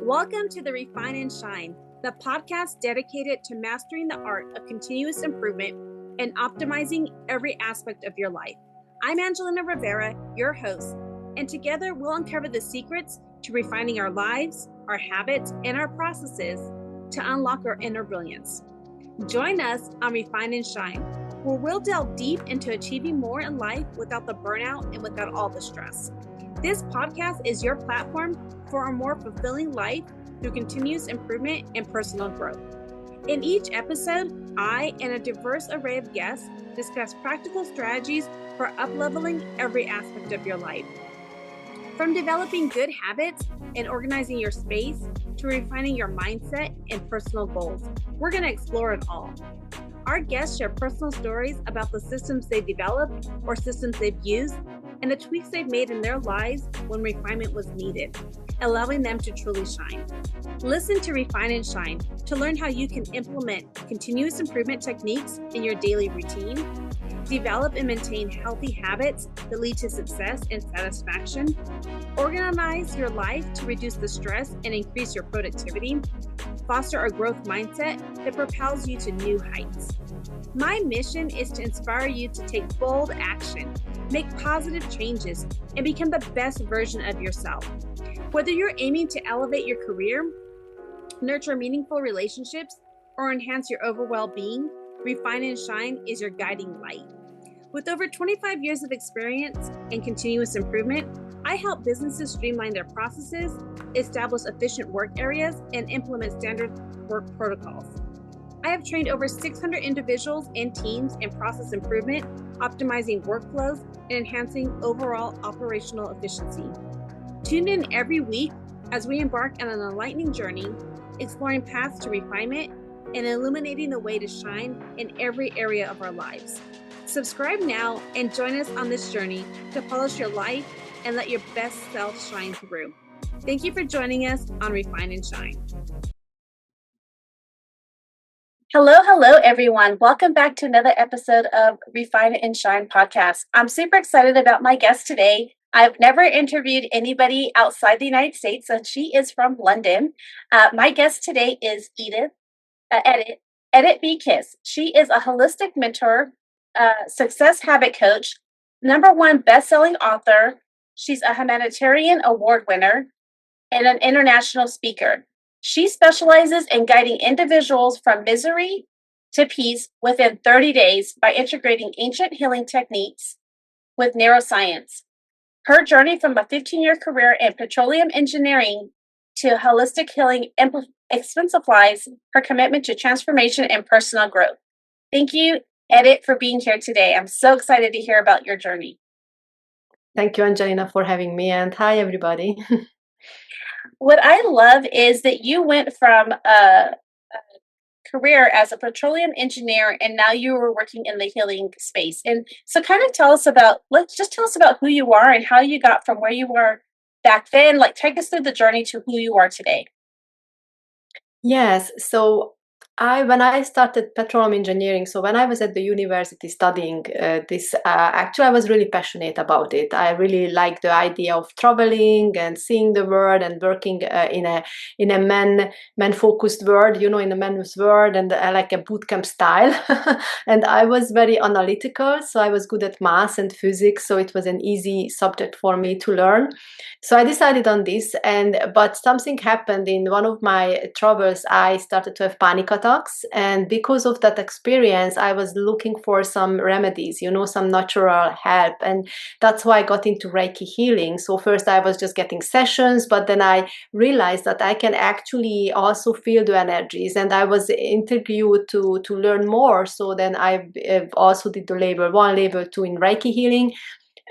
Welcome to the Refine and Shine, the podcast dedicated to mastering the art of continuous improvement and optimizing every aspect of your life. I'm Angelina Rivera, your host, and together we'll uncover the secrets to refining our lives, our habits, and our processes to unlock our inner brilliance. Join us on Refine and Shine, where we'll delve deep into achieving more in life without the burnout and without all the stress. This podcast is your platform for a more fulfilling life through continuous improvement and personal growth. In each episode, I and a diverse array of guests discuss practical strategies for up-leveling every aspect of your life. From developing good habits and organizing your space to refining your mindset and personal goals, we're going to explore it all. Our guests share personal stories about the systems they've developed or systems they've used and the tweaks they've made in their lives when refinement was needed, allowing them to truly shine. Listen to Refine and Shine to learn how you can implement continuous improvement techniques in your daily routine, develop and maintain healthy habits that lead to success and satisfaction, organize your life to reduce the stress and increase your productivity, foster a growth mindset that propels you to new heights. My mission is to inspire you to take bold action, make positive changes, and become the best version of yourself. Whether you're aiming to elevate your career, nurture meaningful relationships, or enhance your overall well-being, Refine and Shine is your guiding light. With over 25 years of experience in continuous improvement, I help businesses streamline their processes, establish efficient work areas, and implement standard work protocols. I have trained over 600 individuals and teams in process improvement, optimizing workflows, and enhancing overall operational efficiency. Tune in every week as we embark on an enlightening journey, exploring paths to refinement and illuminating the way to shine in every area of our lives. Subscribe now and join us on this journey to polish your life and let your best self shine through. Thank you for joining us on Refine and Shine. Hello, everyone. Welcome back to another episode of Refine and Shine podcast. I'm super excited about my guest today. I've never interviewed anybody outside the United States, and she is from London. My guest today is Edith B. Kiss. She is a holistic mentor, success habit coach, #1 best-selling author. She's a humanitarian award winner and an international speaker. She specializes in guiding individuals from misery to peace within 30 days by integrating ancient healing techniques with neuroscience. Her journey from a 15-year career in petroleum engineering to holistic healing exemplifies her commitment to transformation and personal growth. Thank you, Edith, for being here today. I'm so excited to hear about your journey. Thank you, Angelina, for having me, and hi, everybody. What I love is that you went from a career as a petroleum engineer and now you are working in the healing space. And so kind of tell us about who you are and how you got from where you were back then. Like, take us through the journey to who you are today. Yes, so when I started petroleum engineering, so when I was at the university studying this, actually I was really passionate about it. I really liked the idea of traveling and seeing the world and working in a man focused world, in a man's world, and like a bootcamp style. And I was very analytical, so I was good at math and physics, so it was an easy subject for me to learn. So I decided on this, but something happened in one of my travels. I started to have panic attacks. And because of that experience, I was looking for some remedies, some natural help. And that's why I got into Reiki healing. So first I was just getting sessions, but then I realized that I can actually also feel the energies. And I was interviewed to learn more. So then I also did the level 1, level 2 in Reiki healing.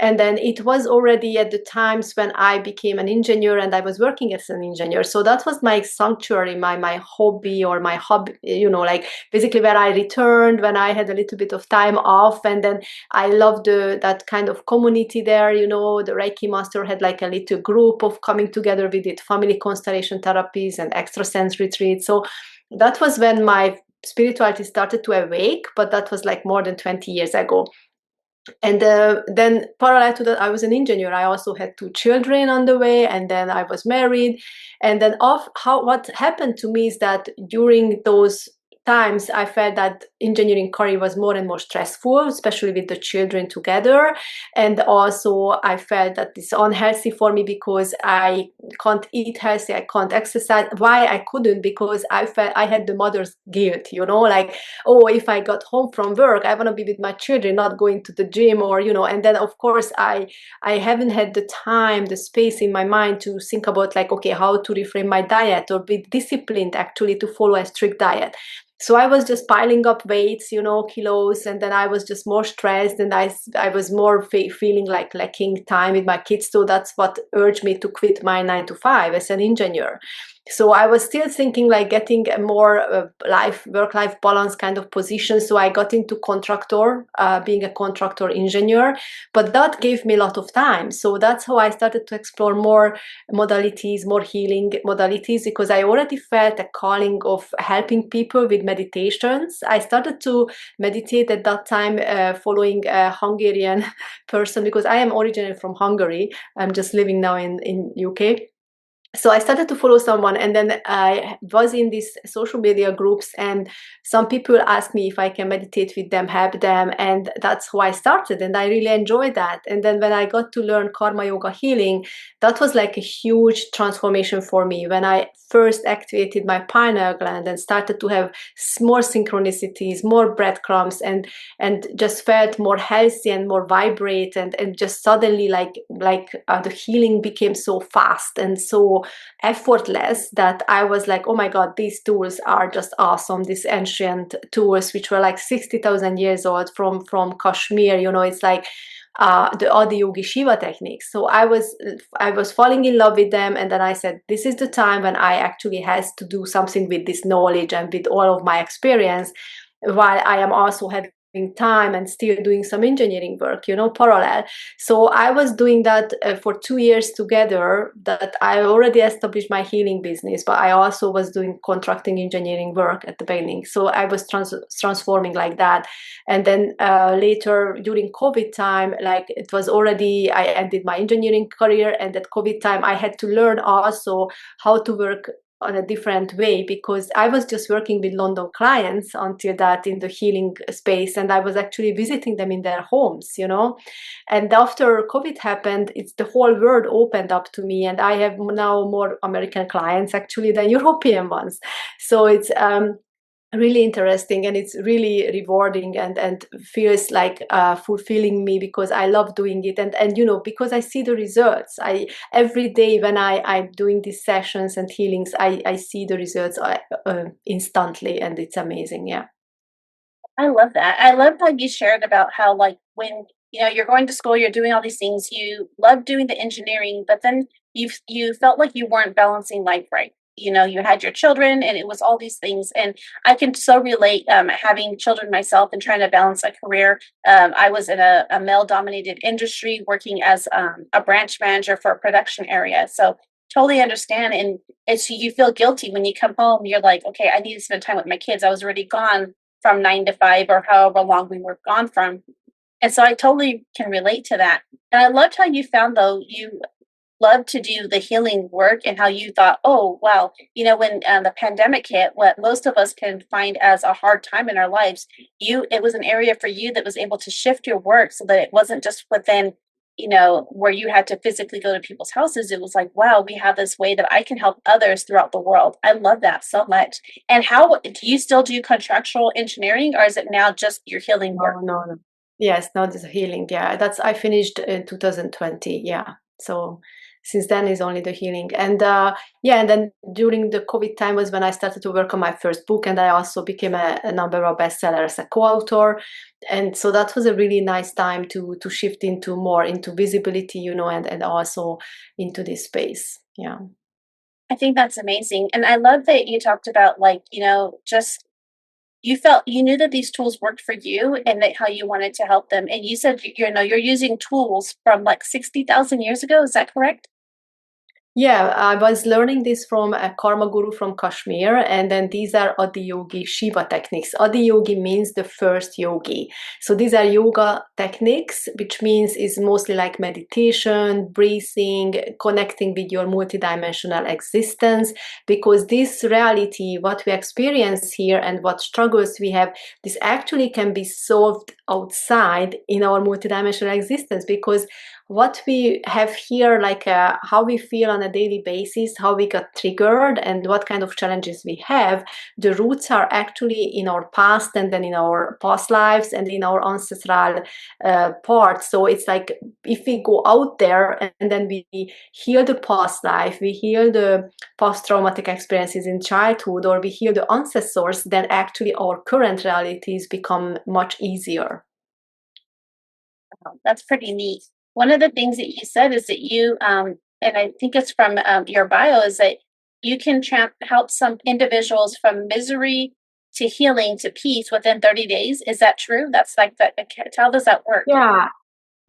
And then it was already at the times when I became an engineer and I was working as an engineer. So that was my sanctuary, my hobby, like basically where I returned when I had a little bit of time off. And then I loved that kind of community there. The Reiki master had like a little group of coming together. We did family constellation therapies and extrasense retreats. So that was when my spirituality started to awake, but that was like more than 20 years ago. And then parallel to that, I was an engineer. I also had 2 children on the way, and then I was married. And then what happened to me is that during those times I felt that engineering career was more and more stressful, especially with the children together. And also I felt that it's unhealthy for me because I can't eat healthy, I can't exercise. Why I couldn't? Because I felt I had the mother's guilt, like, oh, if I got home from work, I want to be with my children, not going to the gym, or and then of course I haven't had the time, the space in my mind to think about, like, okay, how to reframe my diet or be disciplined actually to follow a strict diet. So I was just piling up weights, kilos, and then I was just more stressed, and I was more feeling like lacking time with my kids. So that's what urged me to quit my 9 to 5 as an engineer. So I was still thinking like getting a more work-life balance kind of position. So I got into being a contractor engineer, but that gave me a lot of time. So that's how I started to explore more modalities, more healing modalities, because I already felt a calling of helping people with meditations. I started to meditate at that time, following a Hungarian person, because I am originally from Hungary. I'm just living now in UK. So I started to follow someone, and then I was in these social media groups, and some people asked me if I can meditate with them, help them, and that's how I started, and I really enjoyed that. And then when I got to learn karma yoga healing, that was like a huge transformation for me. When I first activated my pineal gland and started to have more synchronicities, more breadcrumbs, and just felt more healthy and more vibrate, and just suddenly the healing became so fast and so effortless that I was like, oh my God, these tools are just awesome. These ancient tools, which were like 60,000 years old from Kashmir, it's like the Adi Yogi Shiva techniques. So I was falling in love with them, and then I said, this is the time when I actually has to do something with this knowledge and with all of my experience, while I am also having time and still doing some engineering work, parallel. So I was doing that for 2 years together, that I already established my healing business, but I also was doing contracting engineering work at the beginning. So I was transforming like that. And then later during COVID time, like it was already, I ended my engineering career, and at COVID time, I had to learn also how to work on a different way, because I was just working with London clients until that in the healing space, and I was actually visiting them in their homes, and after COVID happened, it's the whole world opened up to me, and I have now more American clients actually than European ones. So it's really interesting, and it's really rewarding, and feels like fulfilling me, because I love doing it, and because I see the results. I every day when I'm doing these sessions and healings, I see the results instantly, and it's amazing. Yeah. I love that. I love how you shared about how, like, when you're going to school, you're doing all these things, you love doing the engineering, but then you felt like you weren't balancing life right. You had your children, and it was all these things, and I can so relate. Having children myself and trying to balance a career. I was in a male-dominated industry, working as a branch manager for a production area, so totally understand. And it's you feel guilty when you come home. You're like, okay, I need to spend time with my kids. I was already gone from 9 to 5 or however long we were gone from. And so I totally can relate to that. And I loved how you found, though, you love to do the healing work, and how you thought, oh, wow, when the pandemic hit, what most of us can find as a hard time in our lives, it was an area for you that was able to shift your work so that it wasn't just within, where you had to physically go to people's houses. It was like, wow, we have this way that I can help others throughout the world. I love that so much. And how do you still do contractual engineering, or is it now just your healing work? No. Yes, now there's healing. Yeah, I finished in 2020. Yeah, so since then is only the healing. And yeah, and then during the COVID time was when I started to work on my first book, and I also became a number of bestsellers as a co-author. And so that was a really nice time to shift into more into visibility, and also into this space. Yeah. I think that's amazing. And I love that you talked about, like, just you knew that these tools worked for you, and that how you wanted to help them. And you said, you're using tools from like 60,000 years ago. Is that correct? Yeah, I was learning this from a karma guru from Kashmir, and then these are Adiyogi Shiva techniques. Adiyogi means the first yogi. So these are yoga techniques, which means is mostly like meditation, breathing, connecting with your multidimensional existence, because this reality, what we experience here and what struggles we have, this actually can be solved outside in our multidimensional existence, because what we have here, like how we feel on a daily basis, how we got triggered, and what kind of challenges we have, the roots are actually in our past, and then in our past lives, and in our ancestral part. So it's like if we go out there and then we heal the past life, we heal the past traumatic experiences in childhood, or we heal the ancestors, then actually our current realities become much easier. That's pretty neat. One of the things that you said is that you, and I think it's from your bio, is that you can help some individuals from misery to healing to peace within 30 days. Is that true? That's like that. How does that work?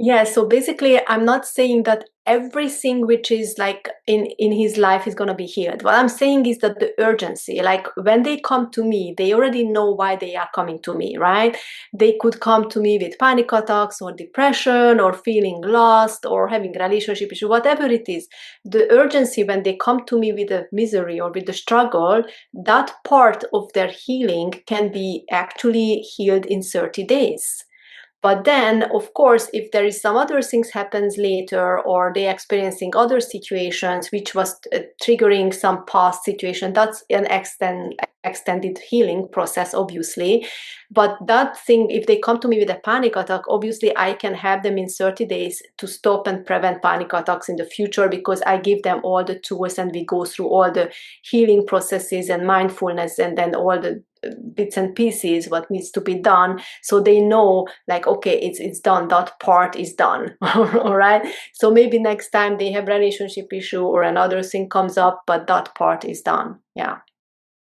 Yeah, so basically, I'm not saying that everything which is like in his life is going to be healed. What I'm saying is that the urgency, like when they come to me, they already know why they are coming to me, right? They could come to me with panic attacks or depression or feeling lost or having relationship issue, whatever it is. The urgency when they come to me with the misery or with the struggle, that part of their healing can be actually healed in 30 days. But then, of course, if there is some other things happens later, or they experiencing other situations which was triggering some past situation, that's an extended healing process, obviously. But that thing, if they come to me with a panic attack, obviously I can have them in 30 days to stop and prevent panic attacks in the future, because I give them all the tools and we go through all the healing processes and mindfulness, and then all the bits and pieces what needs to be done, so they know like, okay, it's done, that part is done. All right, so maybe next time they have relationship issue or another thing comes up, but that part is done. Yeah,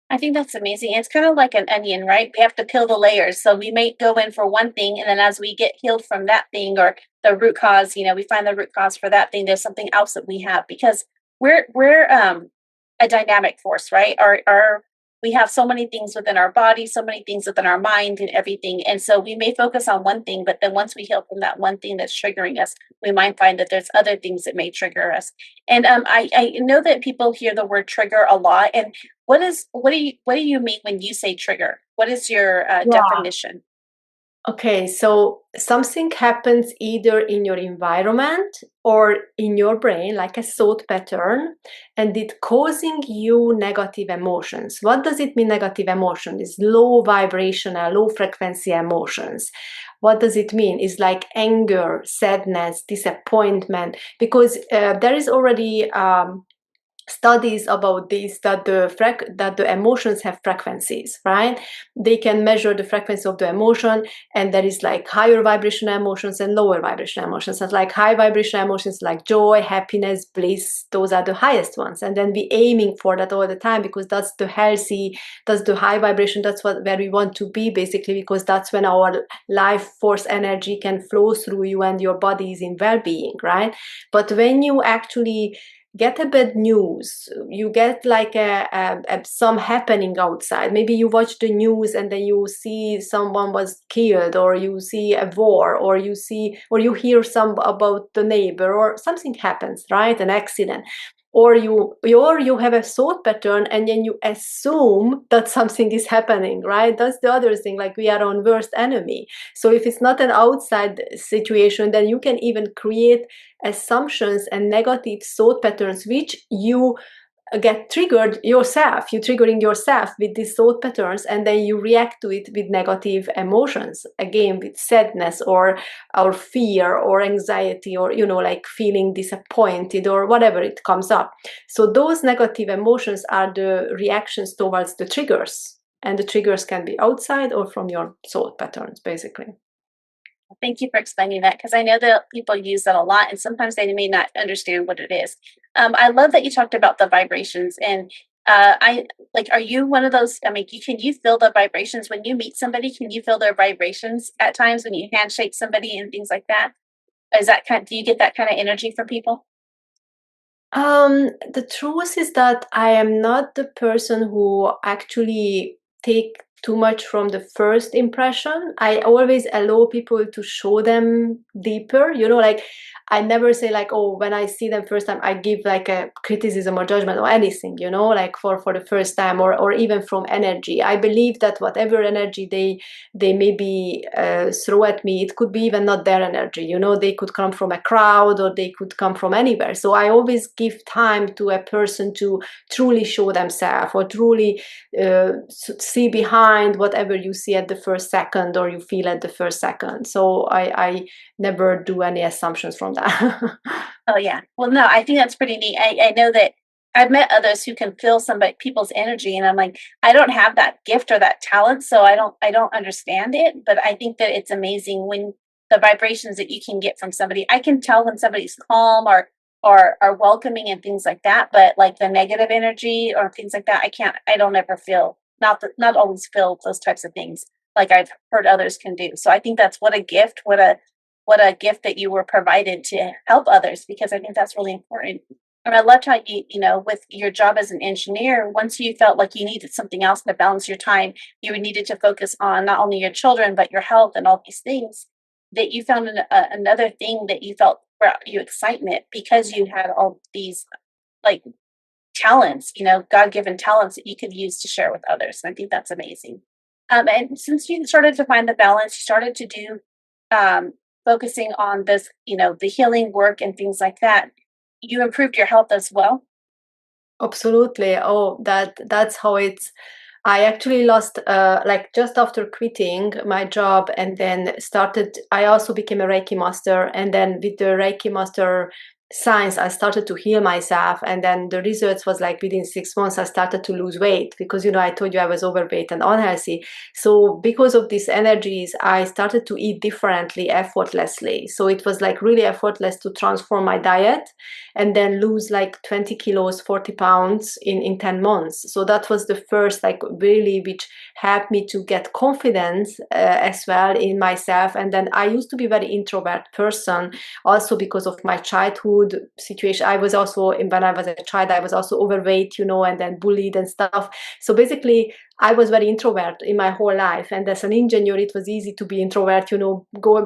I think that's amazing. It's kind of like an onion, right? We have to peel the layers. So we may go in for one thing, and then as we get healed from that thing or the root cause, we find the root cause for that thing. There's something else that we have, because we're a dynamic force, right? Our we have so many things within our body, so many things within our mind and everything. And so we may focus on one thing, but then once we heal from that one thing that's triggering us, we might find that there's other things that may trigger us. And I know that people hear the word trigger a lot. And what do you mean when you say trigger? What is your definition? okay, so something happens either in your environment or in your brain, like a thought pattern, and it causing you negative emotions. What does it mean, negative emotion? Is low vibrational, low frequency emotions. What does it mean? It's like anger, sadness, disappointment, because there is already studies about this, that the emotions have frequencies, right? They can measure the frequency of the emotion, and there is like higher vibrational emotions and lower vibrational emotions. And like high vibrational emotions like joy, happiness, bliss, those are the highest ones, and then we aiming for that all the time, because that's the healthy, that's the high vibration, that's where we want to be, basically, because that's when our life force energy can flow through you and your body is in well-being, right? But when you actually get a bad news, you get like some happening outside, maybe you watch the news and then you see someone was killed, or you see a war, or you see, or you hear some about the neighbor, or something happens, right, an accident, or you have a thought pattern and then you assume that something is happening, right? That's the other thing, like we are our worst enemy. So if it's not an outside situation, then you can even create assumptions and negative thought patterns which you get triggered yourself. You're triggering yourself with these thought patterns, and then you react to it with negative emotions, again with sadness or fear or anxiety, or like feeling disappointed or whatever it comes up. So those negative emotions are the reactions towards the triggers, and the triggers can be outside or from your thought patterns, basically. Thank you for explaining that, because I know that people use that a lot and sometimes they may not understand what it is. I love that you talked about the vibrations, and are you one of those? I mean, can you feel the vibrations when you meet somebody? Can you feel their vibrations at times when you handshake somebody and things like that? Do you get that kind of energy from people? The truth is that I am not the person who actually take too much from the first impression. I always allow people to show them deeper, like I never say like, oh, when I see them first time, I give like a criticism or judgment or anything, like for the first time, or even from energy. I believe that whatever energy they maybe throw at me, it could be even not their energy, they could come from a crowd or they could come from anywhere. So I always give time to a person to truly show themselves or truly see behind whatever you see at the first second or you feel at the first second. So I never do any assumptions from that. Oh yeah. Well, no, I think that's pretty neat. I know that I've met others who can feel people's energy, and I'm like, I don't have that gift or that talent, so I don't understand it. But I think that it's amazing when the vibrations that you can get from somebody. I can tell when somebody's calm or are welcoming and things like that. But like the negative energy or things like that, I can't. I don't ever feel not always feel those types of things like I've heard others can do. So I think that's what a gift, what a gift that you were provided to help others, because I think that's really important. And I loved how with your job as an engineer, once you felt like you needed something else to balance your time, you needed to focus on not only your children, but your health and all these things, that you found another thing that you felt brought you excitement because you had all these like talents, God-given talents that you could use to share with others. And I think that's amazing. And since you started to find the balance, you started to do um, focusing on this, the healing work and things like that, you improved your health as well. Absolutely. Oh, that's how it's. I actually lost, like just after quitting my job and then started, I also became a Reiki master. And then with the Reiki master science, I started to heal myself. And then the results was like within 6 months, I started to lose weight because, I told you I was overweight and unhealthy. So because of these energies, I started to eat differently, effortlessly. So it was like really effortless to transform my diet and then lose like 20 kilos, 40 pounds in 10 months. So that was the first, like really, which helped me to get confidence as well in myself. And then I used to be a very introvert person, also because of my childhood situation. I was also, when I was a child, I was also overweight, and then bullied and stuff. So basically, I was very introvert in my whole life. And as an engineer, it was easy to be introvert,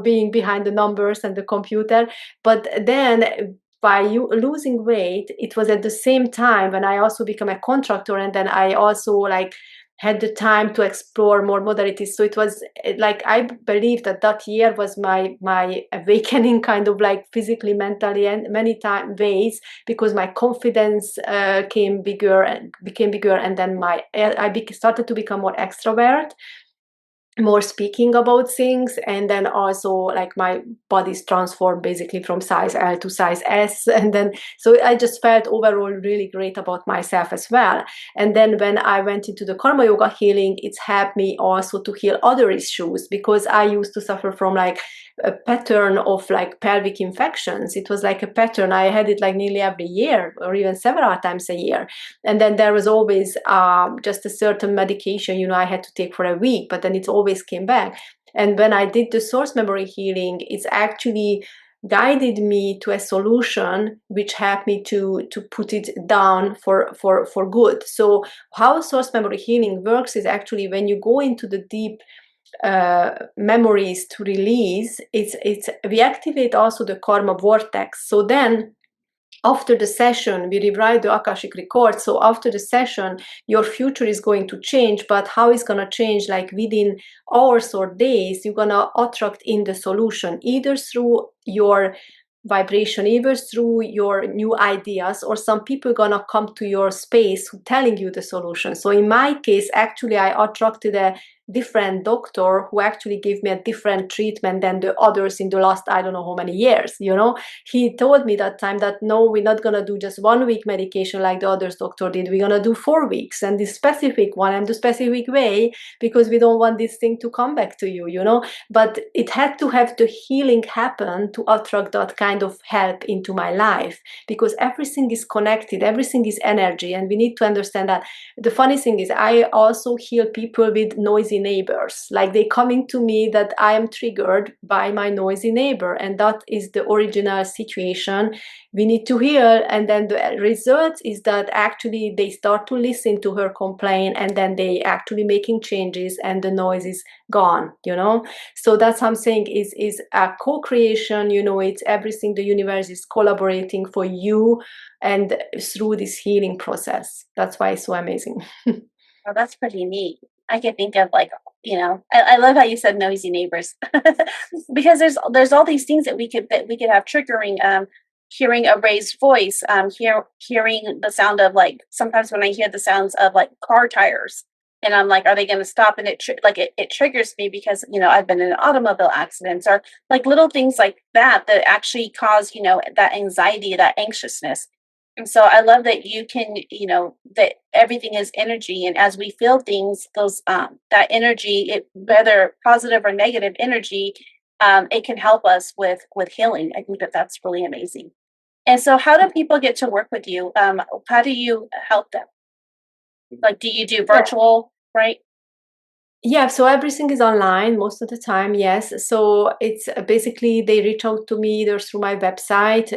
being behind the numbers and the computer. But then by losing weight, it was at the same time when I also became a contractor, and then I also like had the time to explore more modalities. So it was like I believe that year was my awakening, kind of like physically, mentally, and many ways, because my confidence became bigger, and then started to become more extrovert, more speaking about things, and then also like my body's transformed basically from size L to size S, and then so I just felt overall really great about myself as well. And then when I went into the karma yoga healing, it's helped me also to heal other issues, because I used to suffer from like a pattern of like pelvic infections. It was like a pattern. I had it like nearly every year or even several times a year. And then there was always just a certain medication, I had to take for a week, but then it always came back. And when I did the source memory healing, it's actually guided me to a solution which helped me to put it down for good. So how source memory healing works is actually when you go into the deep memories to release, we activate also the karma vortex. So then after the session, we rewrite the Akashic record. So after the session, your future is going to change, but how it's going to change, like within hours or days, you're going to attract in the solution, either through your vibration, either through your new ideas, or some people gonna come to your space telling you the solution. So in my case, actually, I attracted a different doctor who actually gave me a different treatment than the others in the last, I don't know how many years. He told me that time that no, we're not gonna do just 1 week medication like the others doctor did. We're gonna do 4 weeks, and this specific one and the specific way, because we don't want this thing to come back to you. But it had to have the healing happen to attract that kind of help into my life, because everything is connected, everything is energy, and we need to understand that. The funny thing is, I also heal people with noisy noisy neighbors. Like they coming to me that I am triggered by my noisy neighbor, and that is the original situation we need to heal. And then the result is that actually they start to listen to her complaint, and then they actually making changes, and the noise is gone, So that's what I'm saying is a co-creation, it's everything. The universe is collaborating for you and through this healing process. That's why it's so amazing. Oh, that's pretty neat. I can think of I love how you said noisy neighbors because there's all these things that we could have triggering. Hearing a raised voice, hearing the sound of, like, sometimes when I hear the sounds of like car tires, and I'm like, are they going to stop? And it triggers me because I've been in automobile accidents, or like little things like that actually cause that anxiety, that anxiousness. And so I love that you can, that everything is energy. And as we feel things, those, that energy, whether positive or negative energy, it can help us with healing. I think that's really amazing. And so how do people get to work with you? How do you help them? Like, do you do virtual, right? Yeah, so everything is online most of the time, yes. So it's basically they reach out to me either through my website,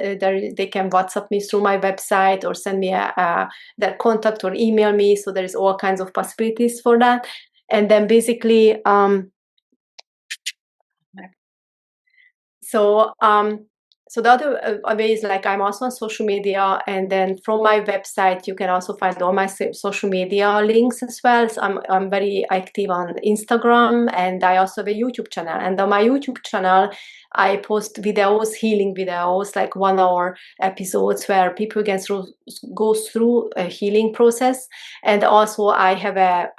they can WhatsApp me through my website, or send me their contact, or email me. So there is all kinds of possibilities for that. And then basically, so the other way is, like, I'm also on social media, and then from my website you can also find all my social media links as well. So I'm very active on Instagram, and I also have a YouTube channel. And on my YouTube channel, I post videos, healing videos, like 1 hour episodes where people can go through a healing process. And also I have a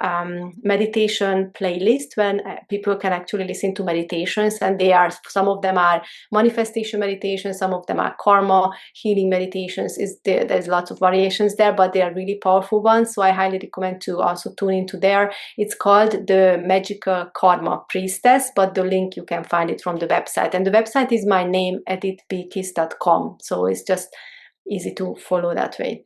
meditation playlist when people can actually listen to meditations, and some of them are manifestation meditations, some of them are karma healing meditations. There's lots of variations there, but they are really powerful ones. So I highly recommend to also tune into there. It's called the Magical Karma Priestess, but the link you can find it from the website. And the website is my name, edithbkiss.com. So it's just easy to follow that way.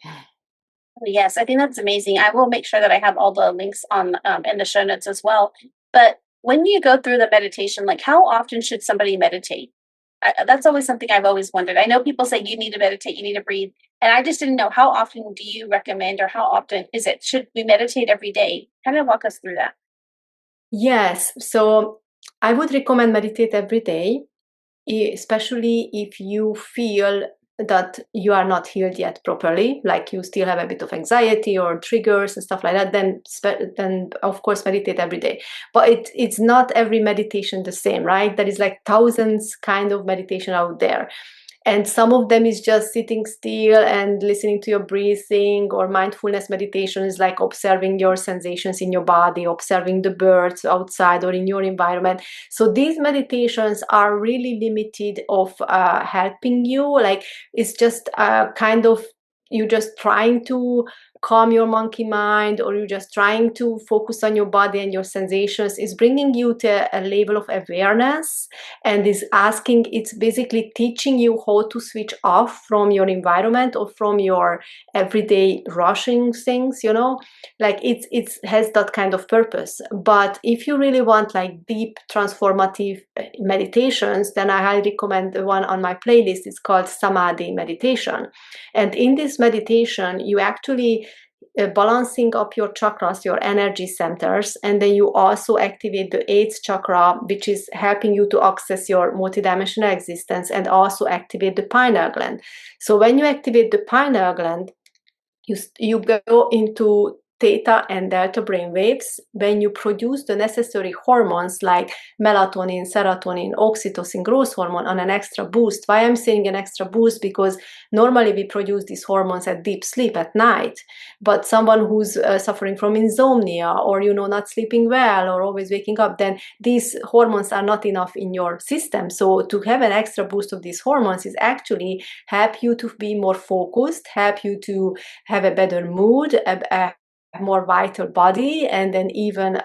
Yes, I think that's amazing. I will make sure that I have all the links on in the show notes as well. But when you go through the meditation, like, how often should somebody meditate? That's always something I've always wondered. I know people say you need to meditate, you need to breathe, and I just didn't know, how often do you recommend, or how often is it? Should we meditate every day? Kind of walk us through that. Yes, so I would recommend meditate every day, especially if you feel that you are not healed yet properly, like you still have a bit of anxiety or triggers and stuff like that, then of course meditate every day. But it's not every meditation the same, right? There is like thousands kind of meditation out there. And some of them is just sitting still and listening to your breathing, or mindfulness meditation is like observing your sensations in your body, observing the birds outside or in your environment. So these meditations are really limited of helping you. Like, it's just kind of, you're just trying to calm your monkey mind, or you're just trying to focus on your body and your sensations. Is bringing you to a level of awareness, and it's basically teaching you how to switch off from your environment or from your everyday rushing things, like it has that kind of purpose. But if you really want like deep transformative meditations, then I highly recommend the one on my playlist. It's called Samadhi meditation. And in this meditation, you actually balancing up your chakras, your energy centers, and then you also activate the 8th chakra, which is helping you to access your multidimensional existence, and also activate the pineal gland. So when you activate the pineal gland, you go into theta and delta brain waves when you produce the necessary hormones like melatonin, serotonin, oxytocin, growth hormone on an extra boost. Why I'm saying an extra boost? Because normally we produce these hormones at deep sleep at night, but someone who's suffering from insomnia, or not sleeping well, or always waking up, then these hormones are not enough in your system. So to have an extra boost of these hormones is actually help you to be more focused, help you to have a better mood, more vital body, and then even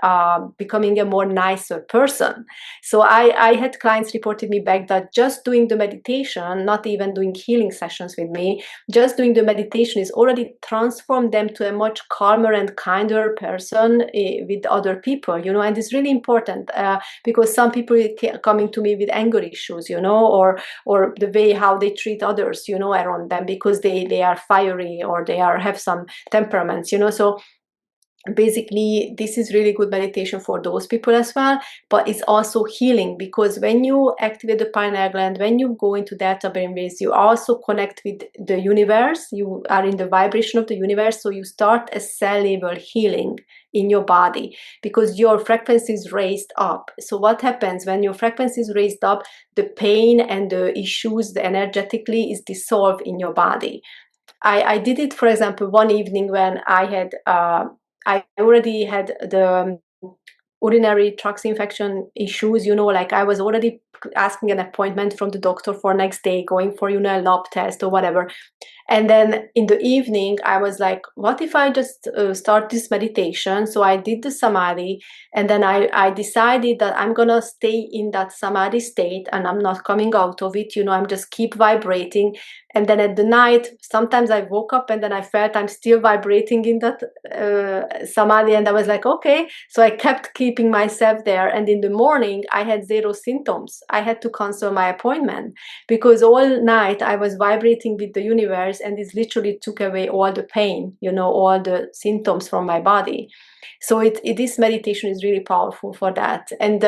becoming a more nicer person. So I had clients reported me back that just doing the meditation, not even doing healing sessions with me, just doing the meditation is already transformed them to a much calmer and kinder person with other people, and it's really important because some people coming to me with anger issues, or the way how they treat others, around them, because they are fiery or they have some temperaments, so basically this is really good meditation for those people as well. But it's also healing, because when you activate the pineal gland, when you go into theta brainwaves, you also connect with the universe. You are in the vibration of the universe, so you start a cell level healing in your body because your frequency is raised up. So what happens when your frequency is raised up? The pain and the issues, the energetically, is dissolved in your body. I did it, for example, one evening when I already had the urinary tract infection issues, like I was already asking an appointment from the doctor for next day, going for, a lab test or whatever. And then in the evening, I was like, what if I just start this meditation? So I did the samadhi, and then I decided that I'm going to stay in that samadhi state and I'm not coming out of it. I'm just keep vibrating. And then at the night, sometimes I woke up and then I felt I'm still vibrating in that samadhi. And I was like, okay. So I kept keeping myself there. And in the morning, I had zero symptoms. I had to cancel my appointment because all night I was vibrating with the universe, and it literally took away all the pain, all the symptoms from my body. So this meditation is really powerful for that. And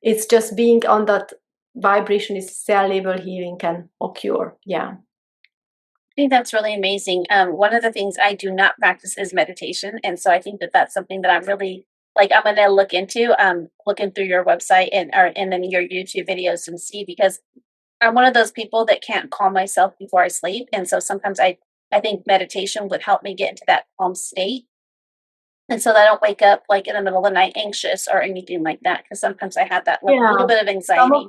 it's just being on that vibration is cell level healing can occur. Yeah. I think that's really amazing. One of the things I do not practice is meditation. And so I think that that's something that I'm really I'm going to look into, looking through your website and then your YouTube videos and see, because I'm one of those people that can't calm myself before I sleep. And so sometimes I think meditation would help me get into that calm state. And so that I don't wake up in the middle of the night anxious or anything like that. Because sometimes I have that little bit of anxiety.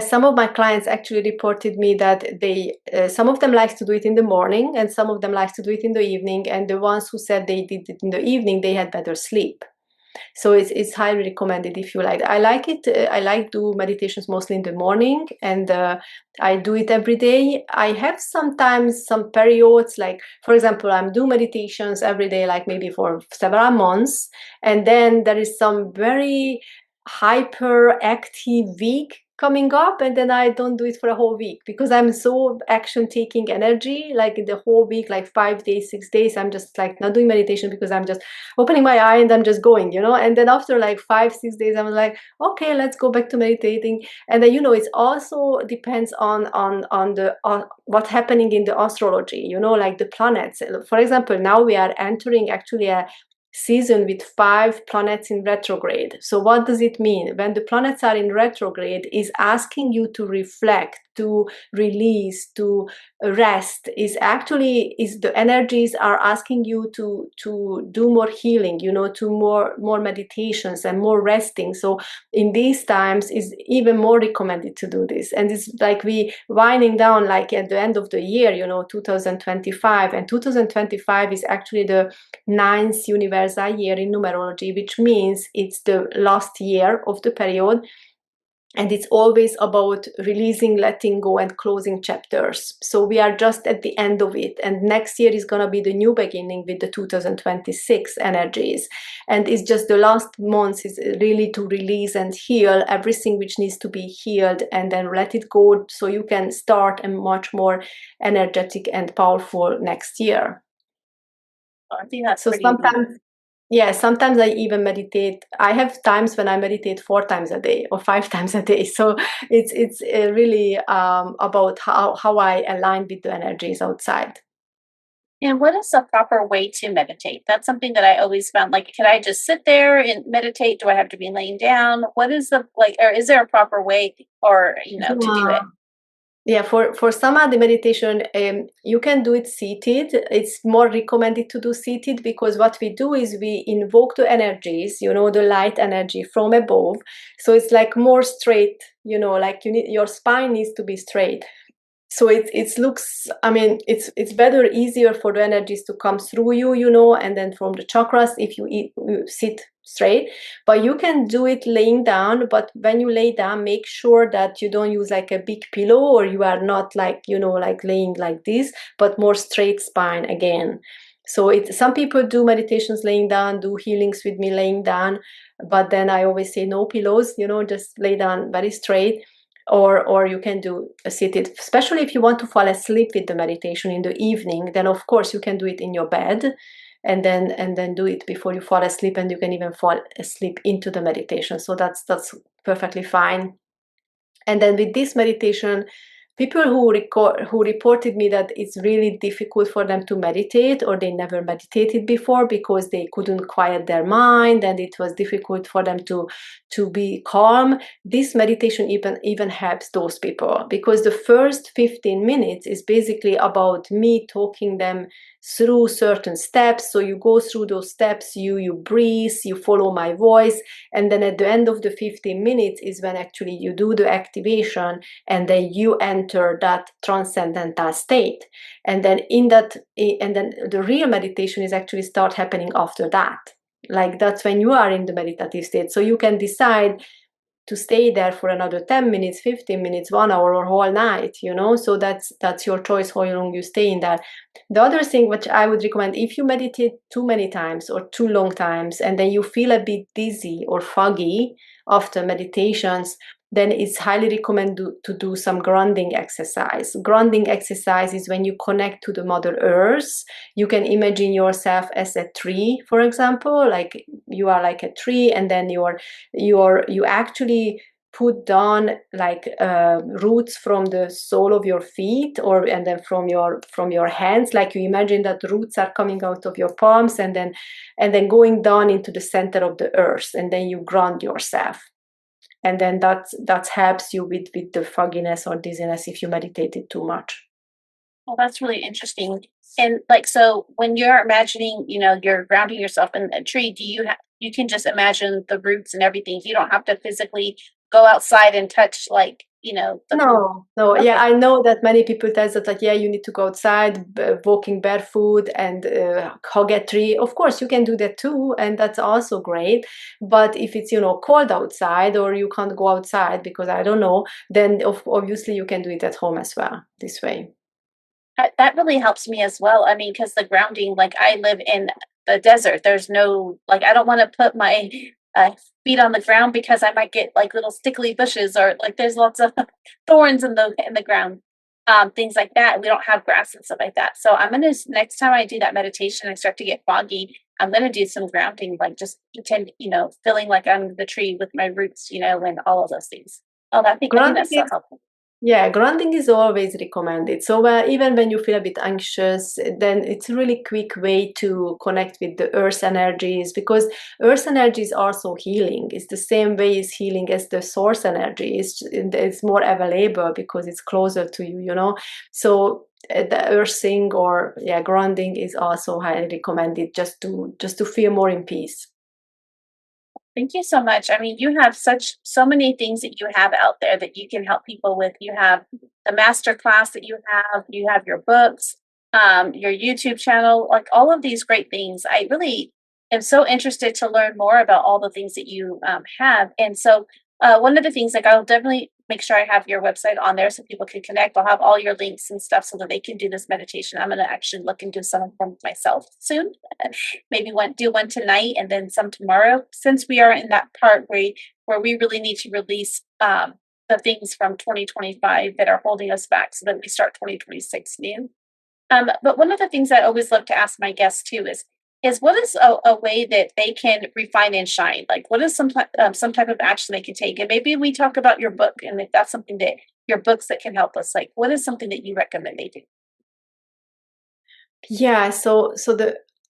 Some of my clients actually reported me that they, some of them likes to do it in the morning and some of them likes to do it in the evening. And the ones who said they did it in the evening, they had better sleep. So it's highly recommended if you like. I like it. I like do meditations mostly in the morning, and I do it every day. I have sometimes some periods, like for example, I'm doing meditations every day, like maybe for several months, and then there is some very hyperactive week coming up, and then I don't do it for a whole week because I'm so action taking energy, like in the whole week, like 5 days, 6 days, I'm just like not doing meditation because I'm just opening my eye and I'm just going, and then after like 5, 6 days, I'm like, okay, let's go back to meditating. And then, it also depends on the what's happening in the astrology, like the planets. For example, now we are entering actually a season with 5 planets in retrograde. So what does it mean? When the planets are in retrograde, is asking you to reflect, to release, to rest. Is the energies are asking you to do more healing, to more meditations and more resting. So in these times is even more recommended to do this. And it's like we winding down like at the end of the year, 2025, and 2025 is actually the 9th universal year in numerology, which means it's the last year of the period. And it's always about releasing, letting go, and closing chapters. So we are just at the end of it. And next year is going to be the new beginning with the 2026 energies. And it's just the last month is really to release and heal everything which needs to be healed, and then let it go so you can start a much more energetic and powerful next year. I think that's so sometimes. Yeah, sometimes I even meditate. I have times when I meditate 4 times a day or 5 times a day. So it's really about how I align with the energies outside. And what is the proper way to meditate? That's something that I always found. Can I just sit there and meditate? Do I have to be laying down? What is or is there a proper way to do it? Yeah, for samadhi meditation, you can do it seated. It's more recommended to do seated because what we do is we invoke the energies, the light energy from above. So it's like more straight, like your spine needs to be straight. so it looks, I mean, it's better, easier for the energies to come through you, and then from the chakras if you sit straight. But you can do it laying down, but when you lay down, make sure that you don't use like a big pillow, or you are not like, like laying like this, but more straight spine again. So some people do meditations laying down, do healings with me laying down, but then I always say no pillows, just lay down very straight. Or you can do a seated, especially if you want to fall asleep with the meditation in the evening, then of course you can do it in your bed, and then do it before you fall asleep, and you can even fall asleep into the meditation. So that's perfectly fine. And then with this meditation, people who reported me that it's really difficult for them to meditate, or they never meditated before because they couldn't quiet their mind and it was difficult for them to be calm. This meditation even helps those people, because the first 15 minutes is basically about me talking them through certain steps. So you go through those steps, you breathe, you follow my voice, and then at the end of the 15 minutes is when actually you do the activation, and then you enter that transcendental state. And then the real meditation is actually start happening after that. Like that's when you are in the meditative state. So you can decide to stay there for another 10 minutes, 15 minutes, 1 hour, or whole night, so that's your choice how long you stay in that. The other thing which I would recommend, if you meditate too many times or too long times, and then you feel a bit dizzy or foggy after meditations, then it's highly recommended to do some grounding exercise. Grounding exercise is when you connect to the Mother Earth. You can imagine yourself as a tree, for example, like you are like a tree, and then you actually put down like roots from the sole of your feet, and then from your hands, like you imagine that roots are coming out of your palms and then going down into the center of the earth, and then you ground yourself. And then that helps you with the fogginess or dizziness if you meditated too much. Well, that's really interesting. And like, so when you're imagining, you're grounding yourself in a tree, you can just imagine the roots and everything. You don't have to physically go outside and touch No. Okay. Yeah, I know that many people tell that, like, yeah, you need to go outside, walking barefoot and hug a tree. Of course, you can do that too, and that's also great. But if it's cold outside, or you can't go outside because I don't know, then obviously you can do it at home as well this way. That really helps me as well. I mean, because the grounding, like I live in the desert. There's no, like, I don't want to put my feet on the ground because I might get like little stickly bushes, or like there's lots of thorns in the ground, things like that. We don't have grass and stuff like that. So I'm gonna, next time I do that meditation, I start to get foggy. I'm gonna do some grounding, like just pretend, feeling like I'm the tree with my roots, and all of those things. Oh, I think that's so helpful. Yeah, grounding is always recommended. So even when you feel a bit anxious, then it's a really quick way to connect with the earth energies, because earth energy is also healing. It's the same way as healing as the source energy. It's more available because it's closer to you, So the earthing or grounding is also highly recommended just to feel more in peace. Thank you so much. I mean, you have so many things that you have out there that you can help people with. You have the master class that you have your books, your YouTube channel, like all of these great things. I really am so interested to learn more about all the things that you have. And so one of the things, like, I'll definitely make sure I have your website on there so people can connect. I'll have all your links and stuff so that they can do this meditation. I'm going to actually look into some of them myself soon. Maybe do one tonight and then some tomorrow, since we are in that part where we really need to release the things from 2025 that are holding us back so that we start 2026 new. But one of the things I always love to ask my guests too is what is a way that they can refine and shine? Like, what is some type of action they can take? And maybe we talk about your book, and if that's something that your books that can help us, like, what is something that you recommend they do? Yeah,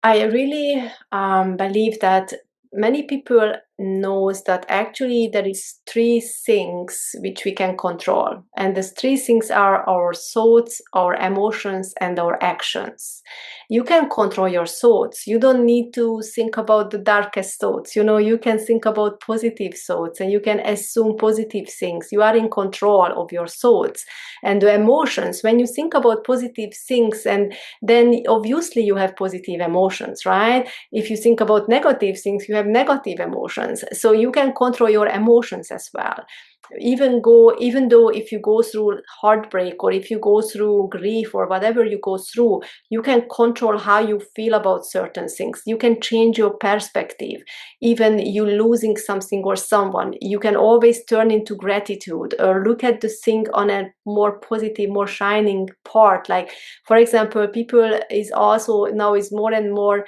I really believe that many people knows that actually there is three things which we can control, and these three things are our thoughts, our emotions, and our actions. You can control your thoughts. You don't need to think about the darkest thoughts. You can think about positive thoughts, and you can assume positive things. You are in control of your thoughts. And the emotions, when you think about positive things, and then obviously you have positive emotions, right? If you think about negative things, you have negative emotions. So you can control your emotions as well. Even though if you go through heartbreak, or if you go through grief, or whatever you go through, you can control how you feel about certain things. You can change your perspective. Even you losing something or someone, you can always turn into gratitude, or look at the thing on a more positive, more shining part. Like, for example, people is also now is more and more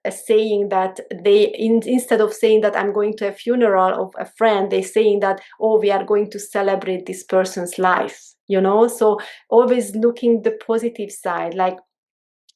saying that instead of saying that I'm going to a funeral of a friend, they're saying that, oh, we are going to celebrate this person's life, so always looking the positive side, like,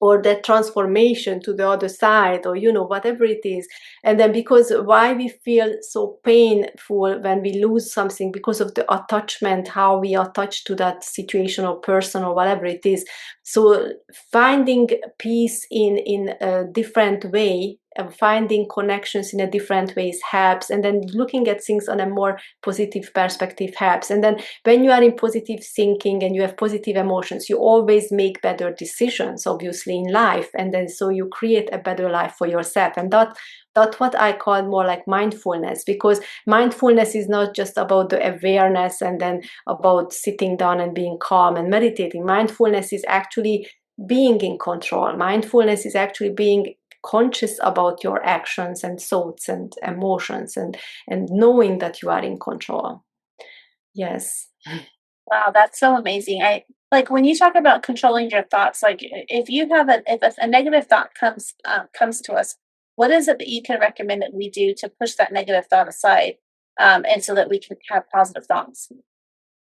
or that transformation to the other side, or whatever it is. And then, because why we feel so painful when we lose something, because of the attachment, how we are attached to that situation or person or whatever it is. So finding peace in a different way, finding connections in a different ways helps, and then looking at things on a more positive perspective helps. And then when you are in positive thinking and you have positive emotions, you always make better decisions, obviously, in life. And then so you create a better life for yourself. And that's what I call more like mindfulness, because mindfulness is not just about the awareness and then about sitting down and being calm and meditating. Mindfulness is actually being in control. Mindfulness is actually being conscious about your actions and thoughts and emotions, and knowing that you are in control. Yes. Wow, that's so amazing. I like when you talk about controlling your thoughts. Like, if you have if a negative thought comes to us, what is it that you can recommend that we do to push that negative thought aside, and so that we can have positive thoughts?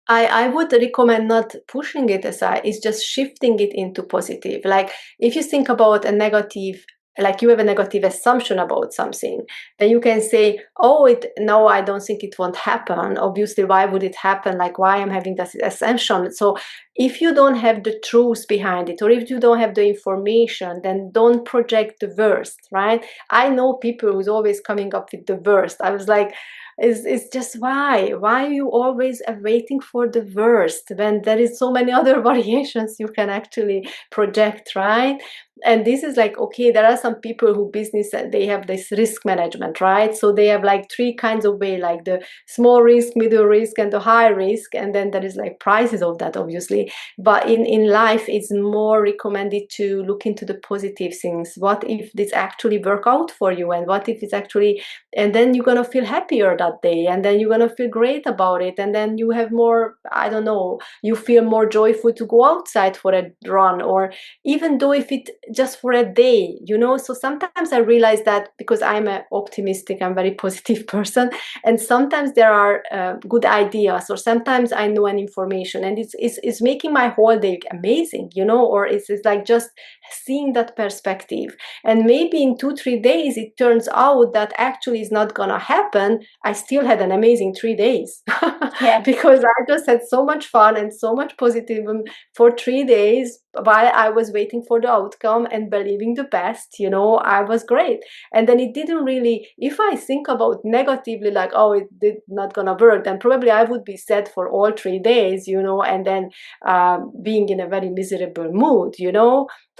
I would recommend not pushing it aside, it's just shifting it into positive. Like, if you think about a negative, like you have a negative assumption about something, then you can say, oh, no, I don't think it won't happen. Obviously, why would it happen? Like, why I'm having this assumption? So if you don't have the truth behind it, or if you don't have the information, then don't project the worst, right? I know people who's always coming up with the worst. I was like, is just why are you always waiting for the worst when there is so many other variations you can actually project, right? And this is like, okay, there are some people who business, they have this risk management, right? So they have like three kinds of way, like the small risk, middle risk, and the high risk, and then there is like prices of that, obviously. But in life, it's more recommended to look into the positive things. What if this actually work out for you, and what if it's actually, and then you're gonna feel happier that day, and then you're gonna feel great about it, and then you have more, I don't know, you feel more joyful to go outside for a run, or even though if it just for a day, so sometimes I realize that, because I'm an optimistic, I'm very positive person, and sometimes there are good ideas, or sometimes I know an information, and it's making my whole day amazing, or it's like just seeing that perspective. And maybe in 2-3 days it turns out that actually is not gonna happen. I still had an amazing 3 days. Yeah. Because I just had so much fun and so much positive for 3 days while I was waiting for the outcome and believing the best. I was great. And then it didn't really, if I think about negatively, like, oh, it did not gonna work, then probably I would be sad for all 3 days, and then being in a very miserable mood,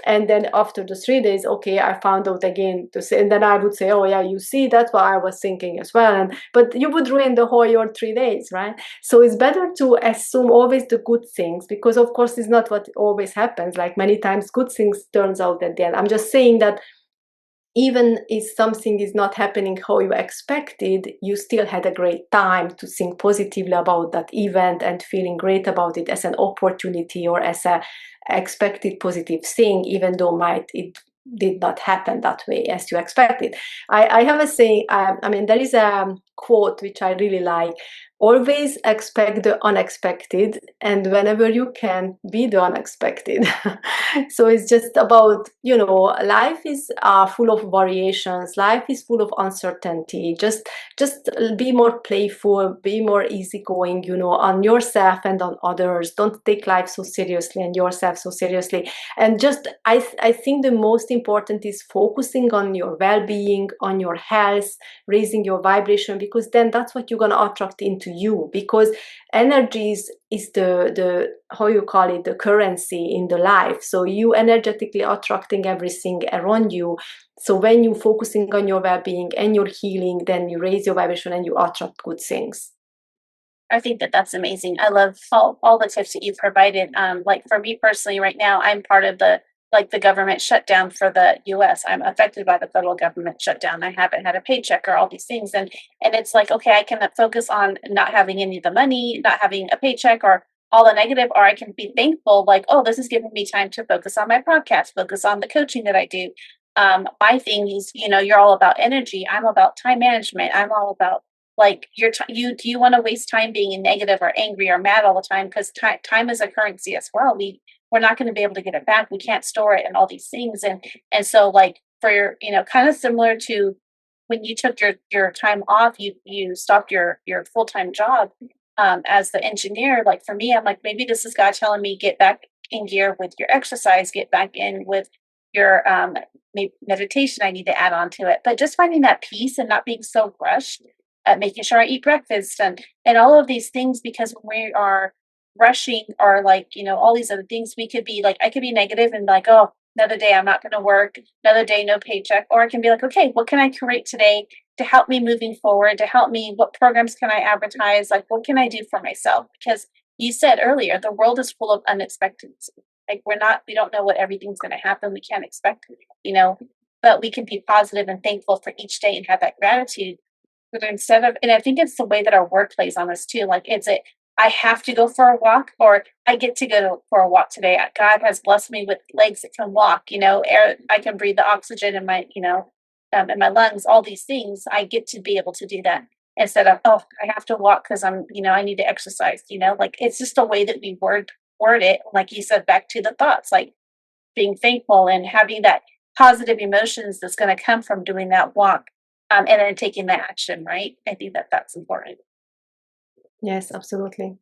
and then after the 3 days, okay, I found out again to say, and then I would say, oh yeah, you see, that's what I was thinking as well. But you would ruin the whole your 3 days, right? So it's better to assume always the good things, because of course it's not what always happens. Like, many times good things turns out at the end. I'm just saying that even if something is not happening how you expected, you still had a great time to think positively about that event and feeling great about it as an opportunity, or as a expected positive thing, even though it did not happen that way as you expected. I have a saying, there is a quote which I really like. always expect the unexpected, and whenever you can, be the unexpected. So it's just about, life is full of variations, life is full of uncertainty. Just be more playful, be more easygoing, on yourself and on others. Don't take life so seriously and yourself so seriously. And just I think the most important is focusing on your well-being, on your health, raising your vibration, because then that's what you're going to attract into you, because energy is the how you call it, the currency in the life. So you energetically attracting everything around you. So when you're focusing on your well-being and your healing, then you raise your vibration and you attract good things. I think that's amazing. I love all the tips that you've provided. Like for me personally, right now, I'm part of the government shutdown for the U.S. I'm affected by the federal government shutdown. I haven't had a paycheck or all these things, and it's like, okay, I can focus on not having any of the money, not having a paycheck, or all the negative, or I can be thankful, like, oh, this is giving me time to focus on my podcast, focus on the coaching that I do. My thing is, you're all about energy. I'm about time management. I'm all about like do you want to waste time being negative or angry or mad all the time? Because time is a currency as well. We're not going to be able to get it back. We can't store it and all these things. And so like for your, kind of similar to when you took your time off, you stopped your full-time job as the engineer. Like for me, I'm like, maybe this is God telling me get back in gear with your exercise, get back in with your maybe meditation. I need to add on to it, but just finding that peace and not being so rushed at making sure I eat breakfast and all of these things, because when we are rushing or like, all these other things, we could be like, I could be negative and like, oh, another day I'm not going to work, another day, no paycheck. Or I can be like, okay, what can I create today to help me moving forward, to help me, what programs can I advertise? Like, what can I do for myself? Because you said earlier, the world is full of unexpectedness. Like we don't know what everything's going to happen. We can't expect, but we can be positive and thankful for each day and have that gratitude. But instead of, and I think it's the way that our word plays on us too. Like I have to go for a walk, or I get to go for a walk today. God has blessed me with legs that can walk, air, I can breathe the oxygen in my, in my lungs, all these things. I get to be able to do that instead of, oh, I have to walk because I'm, I need to exercise, like it's just a way that we word it. Like you said, back to the thoughts, like being thankful and having that positive emotions that's going to come from doing that walk. And then taking the action, right? I think that's important. Yes, absolutely.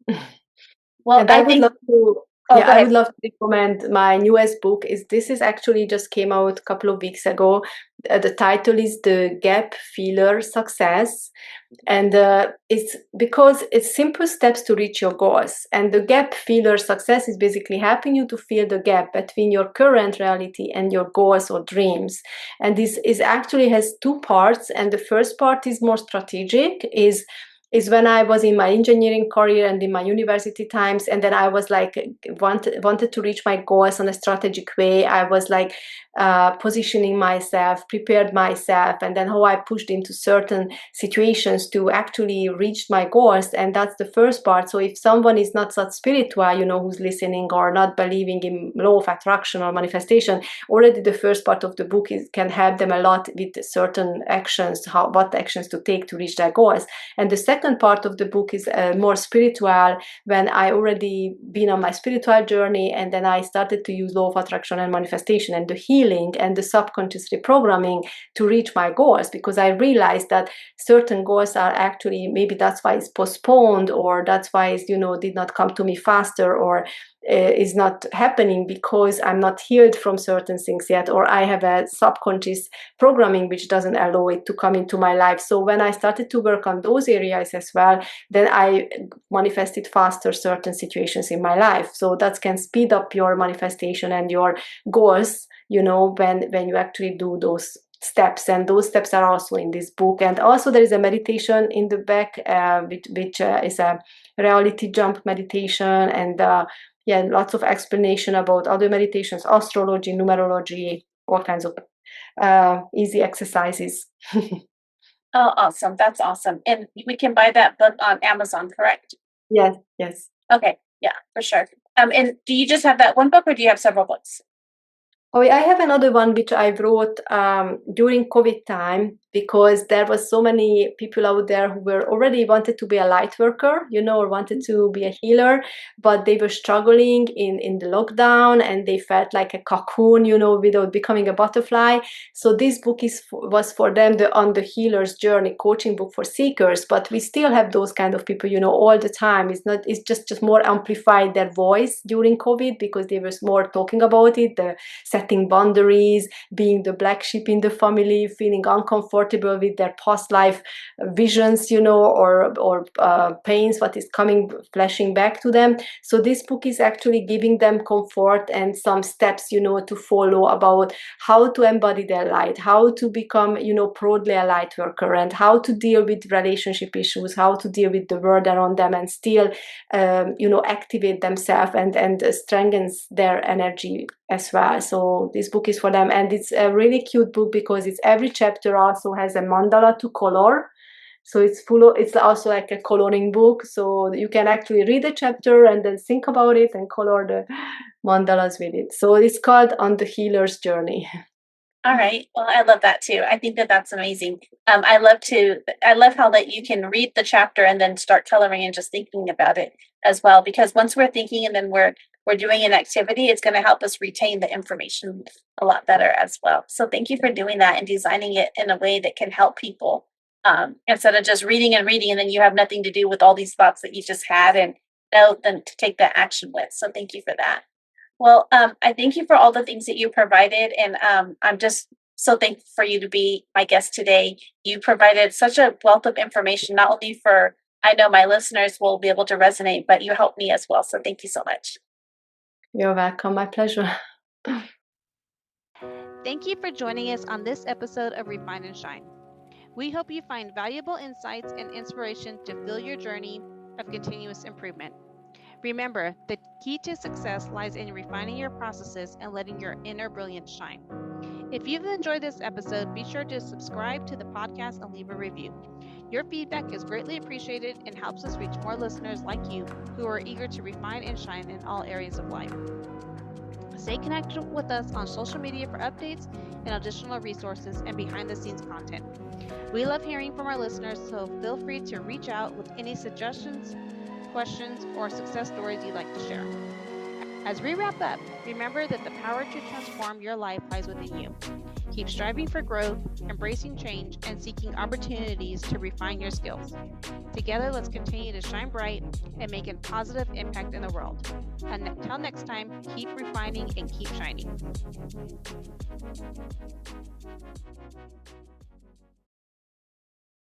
Well, and I would love to. Oh, yeah, I would love to recommend my newest book. This is actually just came out a couple of weeks ago. The title is The Gap Filler Success. And it's because it's simple steps to reach your goals. And the gap filler success is basically helping you to fill the gap between your current reality and your goals or dreams. And this is actually has two parts. And the first part is more strategic, is when I was in my engineering career and in my university times, and then I was like wanted to reach my goals in a strategic way. I was like positioning myself, prepared myself, and then how I pushed into certain situations to actually reach my goals. And that's the first part. So if someone is not such spiritual, who's listening or not believing in law of attraction or manifestation, already the first part of the book can help them a lot with certain actions, what actions to take to reach their goals. And the second part of the book is more spiritual, when I already been on my spiritual journey, and then I started to use law of attraction and manifestation and the healing and the subconscious reprogramming to reach my goals, because I realized that certain goals are actually, maybe that's why it's postponed, or that's why it's, did not come to me faster, or is not happening because I'm not healed from certain things yet, or I have a subconscious programming which doesn't allow it to come into my life. So when I started to work on those areas as well, then I manifested faster certain situations in my life. So that can speed up your manifestation and your goals, when you actually do those steps. And those steps are also in this book. And also there is a meditation in the back, which is a reality jump meditation, and lots of explanation about other meditations, astrology, numerology, all kinds of easy exercises. Oh, awesome. That's awesome. And we can buy that book on Amazon, correct? Yes. Okay. Yeah, for sure. And do you just have that one book, or do you have several books? Oh, I have another one which I wrote during COVID time. because there was so many people out there who were already wanted to be a light worker, or wanted to be a healer, but they were struggling in the lockdown, and they felt like a cocoon, without becoming a butterfly. So this book was for them on the healer's journey coaching book for seekers. But we still have those kind of people, all the time. It's just more amplified their voice during COVID, because they were more talking about it, the setting boundaries, being the black sheep in the family, feeling uncomfortable with their past life visions, or pains, what is flashing back to them. So this book is actually giving them comfort and some steps, to follow about how to embody their light, how to become, proudly a light worker, and how to deal with relationship issues, how to deal with the world around them, and still, activate themselves and strengthens their energy as well. So this book is for them, and it's a really cute book because every chapter also has a mandala to color. So it's also like a coloring book, so you can actually read a chapter and then think about it and color the mandalas with it. So it's called On the Healer's Journey. All right. Well, I love that too. I think that that's amazing. I love how that you can read the chapter and then start coloring and just thinking about it as well. Because once we're thinking and then we're doing an activity, it's going to help us retain the information a lot better as well. So thank you for doing that and designing it in a way that can help people, instead of just reading and then you have nothing to do with all these thoughts that you just had and then to take that action with. So thank you for that. Well, I thank you for all the things that you provided, and I'm just so thankful for you to be my guest today. You provided such a wealth of information, not only for, I know my listeners will be able to resonate, but you helped me as well. So thank you so much. You're welcome. My pleasure. Thank you for joining us on this episode of Refine and Shine. We hope you find valuable insights and inspiration to fill your journey of continuous improvement. Remember, the key to success lies in refining your processes and letting your inner brilliance shine. If you've enjoyed this episode, be sure to subscribe to the podcast and leave a review. Your feedback is greatly appreciated and helps us reach more listeners like you who are eager to refine and shine in all areas of life. Stay connected with us on social media for updates and additional resources and behind-the-scenes content. We love hearing from our listeners, so feel free to reach out with any suggestions, questions, or success stories you'd like to share. As we wrap up, remember that the power to transform your life lies within you. Keep striving for growth, embracing change, and seeking opportunities to refine your skills. Together, let's continue to shine bright and make a positive impact in the world. Until next time, keep refining and keep shining.